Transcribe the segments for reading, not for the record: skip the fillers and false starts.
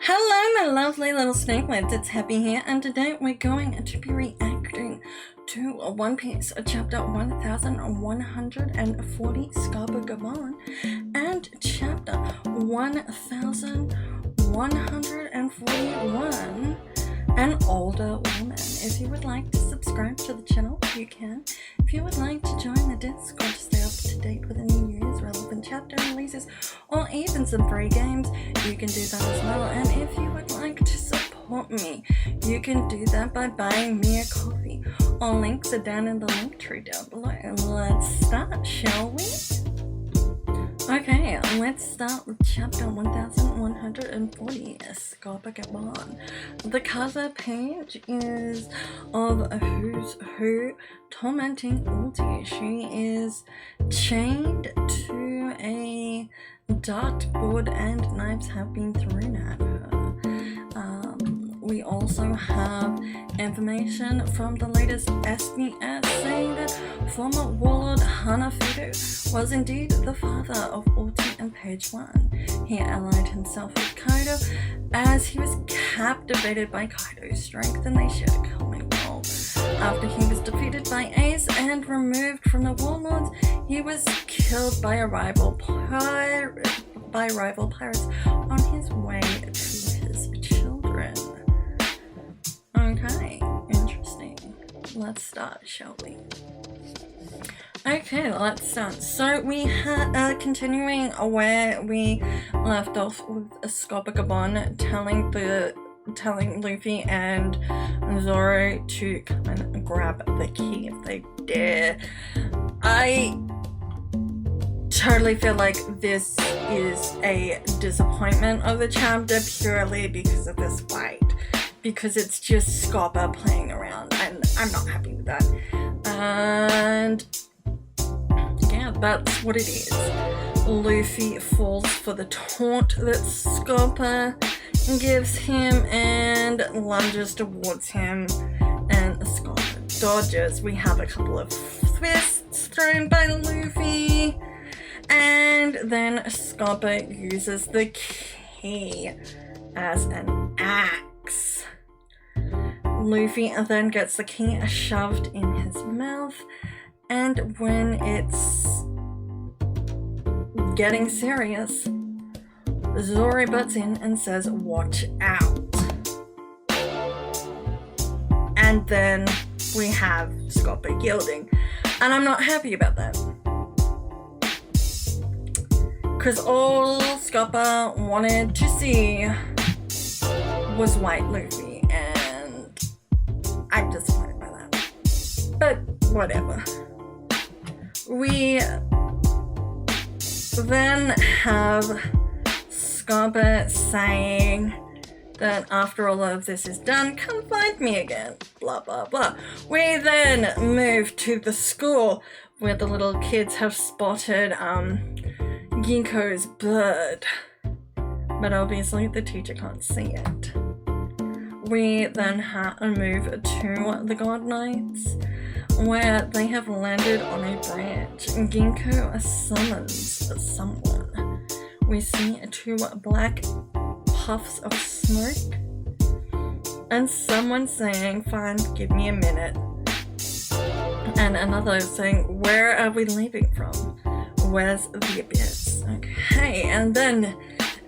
Hello my lovely little snakelets, it's Hebi here, and today we're going to be reacting to One Piece chapter 1140 Scopper Gaban and chapter 1141 An Older Woman. If you would like to subscribe to the channel, you can. If you would like to join the Discord to stay up to date with any news, relevant chapter releases, or even some free games, you can do that as well. And if you would like to support me, you can do that by buying me a coffee. All links are down in the link tree down below. Let's start, shall we? Okay, let's start with chapter 1140, Scopper Gaban. The cover page is of Who's Who tormenting Ulti. She is chained to a dartboard and knives have been thrown at her. We also have information from the latest SBS saying that former warlord Hanafudo was indeed the father of Ulti and Page 1. He allied himself with Kaido as he was captivated by Kaido's strength and they shared a common goal. After he was defeated by Ace and removed from the warlords, he was killed by rival pirates on his way to his children. Okay, interesting. Let's start, shall we? Okay, let's start. So we had continuing where we left off with Scopper Gaban telling Luffy and Zoro to come and grab the key if they dare. I totally feel like this is a disappointment of the chapter purely because of this fight. Because it's just Scopper playing around and I'm not happy with that. And yeah, that's what it is. Luffy falls for the taunt that Scopper gives him and lunges towards him and Scopper dodges. We have a couple of fists thrown by Luffy and then Scopper uses the key as an axe. Luffy then gets the key shoved in his mouth, and when it's getting serious, Zoro butts in and says, "Watch out." And then we have Scopper yielding, and I'm not happy about that. Because all Scopper wanted to see was white Luffy, and I'm disappointed by that. But whatever. We then have Scopper saying that after all of this is done, come find me again, blah blah blah. We then move to the school where the little kids have spotted Ginkgo's bird, but obviously the teacher can't see it. We then move to the God Knights, where they have landed on a branch. Ginkgo summons someone. We see two black puffs of smoke, and someone saying, "Fine, give me a minute." And another saying, "Where are we leaving from? Where's the abyss?" Okay, and then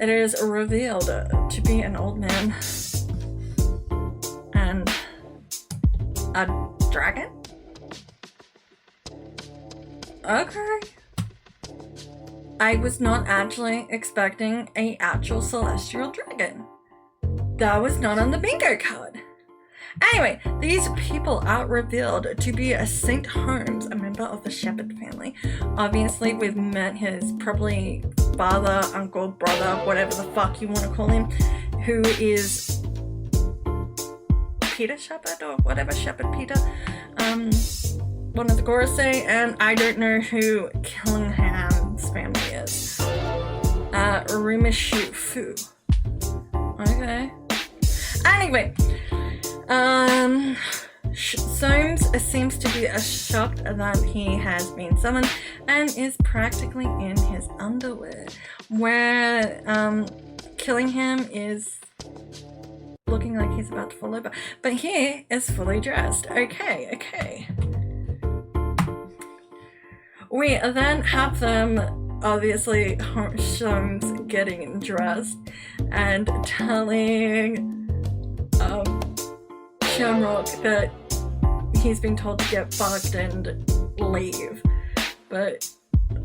it is revealed to be an old man and a dragon? Okay. I was not actually expecting an actual celestial dragon. That was not on the bingo card. Anyway, these people are revealed to be a Saint Holmes, a member of the Shepherd family. Obviously, we've met his probably father, uncle, brother, whatever the fuck you want to call him, who is Peter Shepherd or whatever, Shepherd Peter, one of the Gorosei, and I don't know who Killingham's family is. Rimishu Fu. Okay. Anyway, Soames seems to be shocked that he has been summoned and is practically in his underwear, where Killingham is looking like he's about to fall over. But he is fully dressed. Okay. We then have them, obviously, Holmes getting dressed and telling Shamrock that he's been told to get fucked and leave. But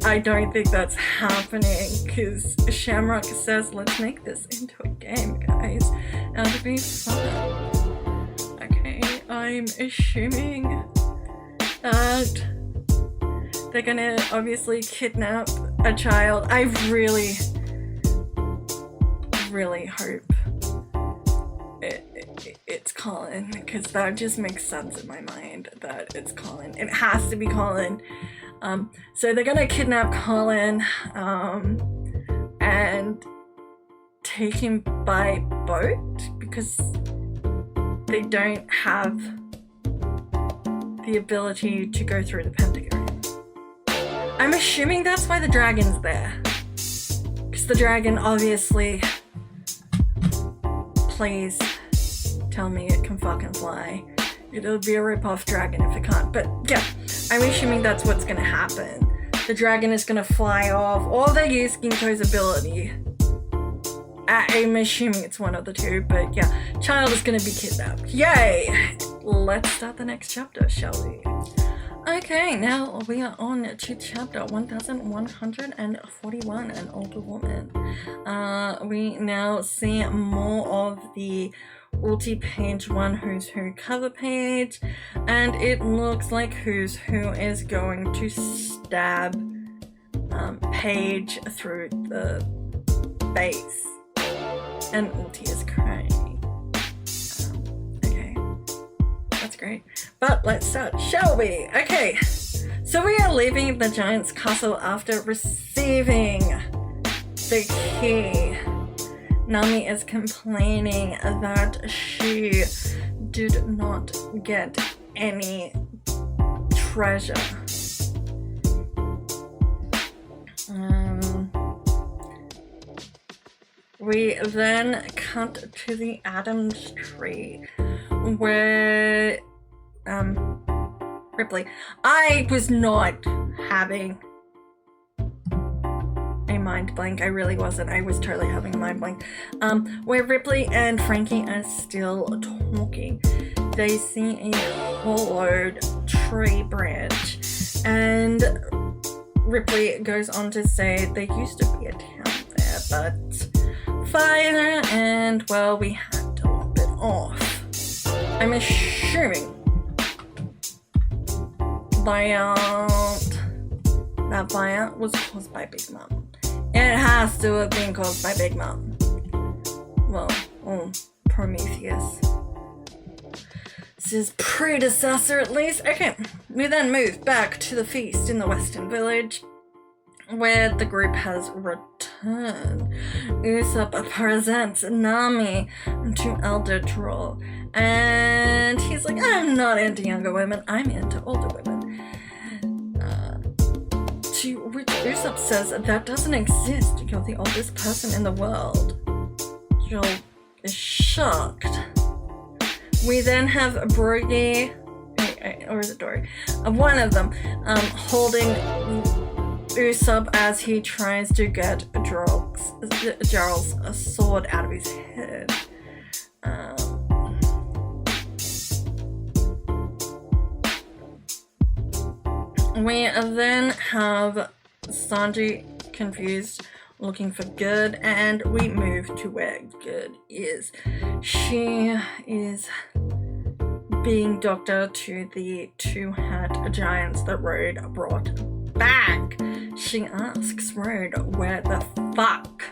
I don't think that's happening, because Shamrock says, let's make this into a game, guys. And it'll be fun. Okay, I'm assuming that they're gonna obviously kidnap a child. I really hope it's Colin, because that just makes sense in my mind that it's Colin. It has to be Colin. So they're gonna kidnap Colin and take him by boat, because they don't have the ability to go through the Pentagon. I'm assuming that's why the dragon's there, because the dragon obviously, please tell me it can fucking fly. It'll be a rip-off dragon if it can't. But yeah, I'm assuming that's what's gonna happen. The dragon is gonna fly off, or they use Ginkgo's ability. I'm assuming it's one of the two, but yeah, child is gonna be kidnapped. Yay! Let's start the next chapter, shall we? Okay, now we are on to chapter 1141, An Older Woman. We now see more of the Ulti page 1 Who's Who cover page, and it looks like Who's Who is going to stab Paige through the base, and Ulti is crying. Okay, that's great, but let's start, shall we? Okay, so we are leaving the Giant's castle after receiving the key. Nami is complaining that she did not get any treasure. We then cut to the Adams tree where Ripley. I was not having a mind blank. I really wasn't. I was totally having a mind blank. Where Ripley and Frankie are still talking. They see a hollowed tree branch, and Ripley goes on to say there used to be a town there, but fire, and well, we had to lop it off. I'm assuming that fire was caused by Big Mom. It has to have been caused by Big Mom. Well, Prometheus. It's his predecessor, at least. Okay, we then move back to the feast in the Western Village, where the group has returned. Usopp presents Nami to Elder Troll, and he's like, I'm not into younger women, I'm into older women. To which Usopp says, that doesn't exist, you're the oldest person in the world. Joel is shocked. We then have Brody, or is it Dory? One of them, holding Usopp as he tries to get Gerald's sword out of his head. We then have Sanji confused, looking for Good, and we move to where Good is. She is being doctor to the two-hat giants that Road brought back. She asks Road where the fuck,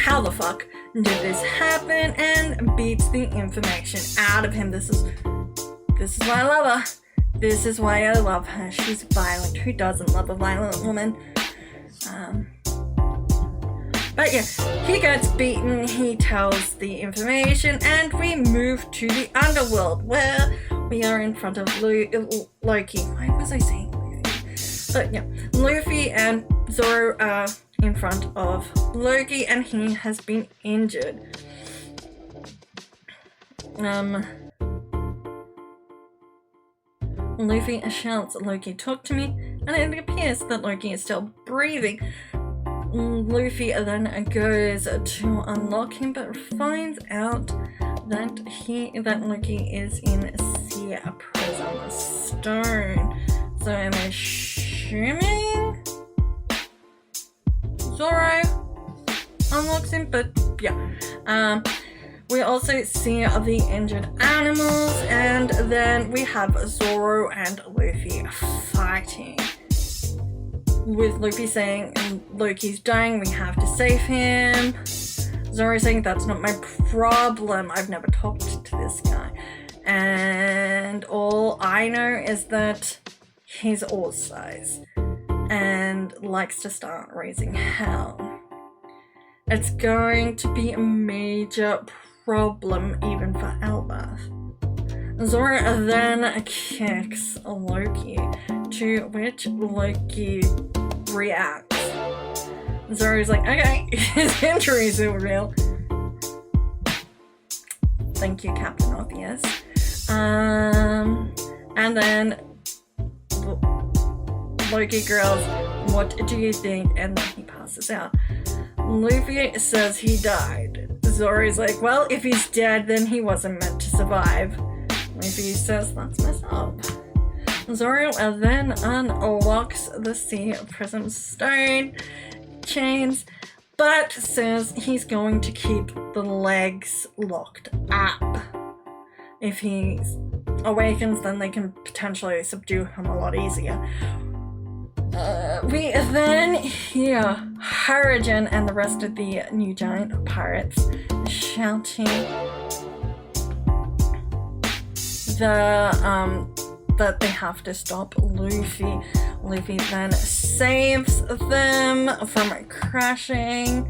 how the fuck did this happen, and beats the information out of him. This is why I love her. This is why I love her. She's violent. Who doesn't love a violent woman? But yeah, he gets beaten, he tells the information, and we move to the underworld, where we are in front of Loki. Why was I saying Luffy? But yeah, Luffy and Zoro are in front of Loki, and he has been injured. Luffy shouts, "Loki, talk to me," and it appears that Loki is still breathing. Luffy then goes to unlock him, but finds out that Loki is in Sea Prism Stone. So I'm assuming Zoro unlocks him, but yeah. We also see the injured animals, and then we have Zoro and Luffy fighting. With Luffy saying, "Loki's dying, we have to save him." Zoro saying, "That's not my problem. I've never talked to this guy. And all I know is that he's all size and likes to start raising hell. It's going to be a major problem even for Albert." Zoro then kicks Loki, to which Loki reacts. Zoro's like, "Okay, his injuries are real. Thank you, Captain Obvious." And then Loki grills, "What do you think?" And then he passes out. Luffy says he died. Zoro's like, "Well, if he's dead, then he wasn't meant to survive." Luffy says, "That's messed up." Zoro then unlocks the Sea Prism Stone chains, but says he's going to keep the legs locked up. If he awakens, then they can potentially subdue him a lot easier. We then hear Hurricane and the rest of the New Giant pirates shouting that they have to stop Luffy. Luffy then saves them from crashing,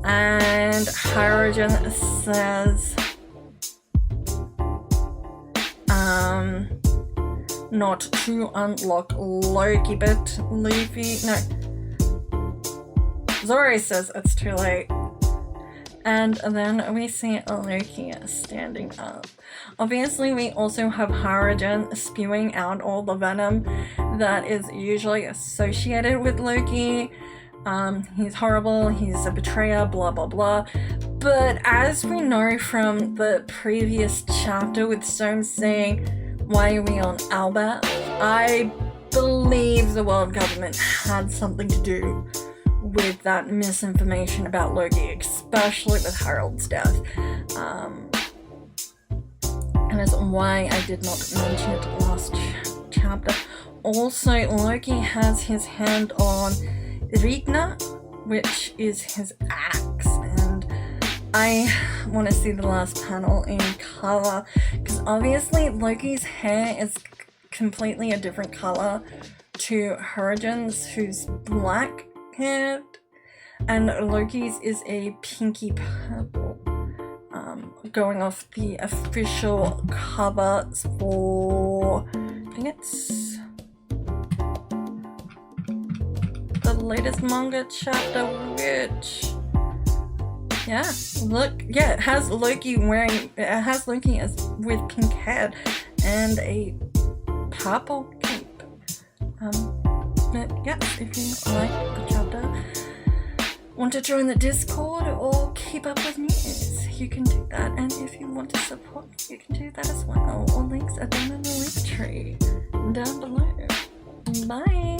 and Hurricane says not to unlock Loki, but Zoro says it's too late. And then we see Loki standing up. Obviously, we also have Hurricane spewing out all the venom that is usually associated with Loki. He's horrible, he's a betrayer, blah blah blah. But as we know from the previous chapter with Soam saying, "Why are we on Albert?" I believe the world government had something to do with that misinformation about Loki, especially with Harold's death. And that's why I did not mention it last chapter. Also, Loki has his hand on Rigna, which is his axe, and I want to see the last panel in color, because obviously Loki's hair is completely a different color to Hurricane's, who's black haired, and Loki's is a pinky purple, going off the official cover for, I think it's the latest manga chapter, which, it has Loki as with pink hair and a purple cape. But yes, if you like the chapter, want to join the Discord or keep up with news, you can do that. And if you want to support me, you can do that as well. All links are down in the link tree down below. Bye!